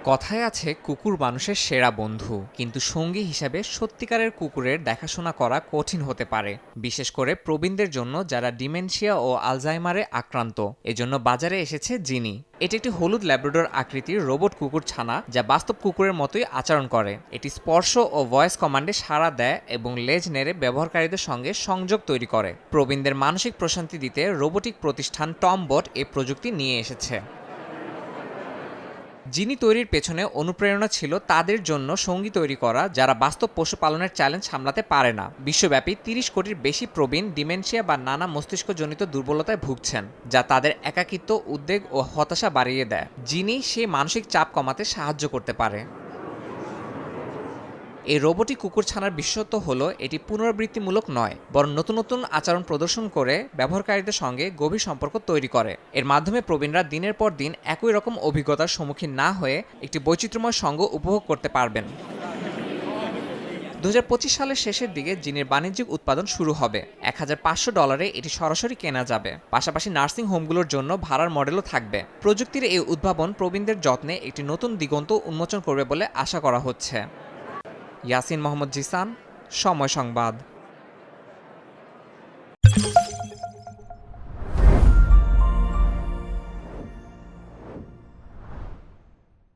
কথায় আছে কুকুর মানুষের সেরা বন্ধু, কিন্তু সঙ্গী হিসাবে সত্যিকারের কুকুরের দেখাশোনা করা কঠিন হতে পারে, বিশেষ করে প্রবীণদের জন্য যারা ডিমেনশিয়া ও আলজাইমারে আক্রান্ত। এজন্য বাজারে এসেছে জিনি। এটি একটি হলুদ ল্যাব্রাডর আকৃতির রোবট কুকুর ছানা যা বাস্তব কুকুরের মতোই আচরণ করে। এটি স্পর্শ ও ভয়েস কমান্ডে সাড়া দেয় এবং লেজ নেড়ে ব্যবহারকারীদের সঙ্গে সংযোগ তৈরি করে। প্রবীণদের মানসিক প্রশান্তি দিতে রোবোটিক প্রতিষ্ঠান টমবট এই প্রযুক্তি নিয়ে এসেছে। যিনি তৈরির পেছনে অনুপ্রেরণা ছিল তাদের জন্য সঙ্গী তৈরি করা যারা বাস্তব পশুপালনের চ্যালেঞ্জ সামলাতে পারে না। বিশ্বব্যাপী ৩০ কোটির বেশি প্রবীণ ডিমেনশিয়া বা নানা মস্তিষ্কজনিত দুর্বলতায় ভুগছেন, যা তাদের একাকিত্ব, উদ্বেগ ও হতাশা বাড়িয়ে দেয়। যিনি সেই মানসিক চাপ কমাতে সাহায্য করতে পারে। এই রোবটিক কুকুরছানার বিশেষত্ব হলো এটি পুনরাবৃত্তিমূলক নয়, বরং নতুন নতুন আচরণ প্রদর্শন করে ব্যবহারকারীদের সঙ্গে গভীর সম্পর্ক তৈরি করে। এর মাধ্যমে প্রবীণরা দিনের পর দিন একই রকম অভিজ্ঞতার সম্মুখীন না হয়ে একটি বৈচিত্র্যময় সঙ্গ উপভোগ করতে পারবেন। ২০২৫ সালের শেষের দিকে জিনের বাণিজ্যিক উৎপাদন শুরু হবে। $১,৫০০ এটি সরাসরি কেনা যাবে। পাশাপাশি নার্সিং হোমগুলোর জন্য ভাড়ার মডেলও থাকবে। প্রযুক্তির এই উদ্ভাবন প্রবীণদের যত্নে একটি নতুন দিগন্ত উন্মোচন করবে বলে আশা করা হচ্ছে। ইয়াসিন মোহাম্মদ জিসান, সময় সংবাদ।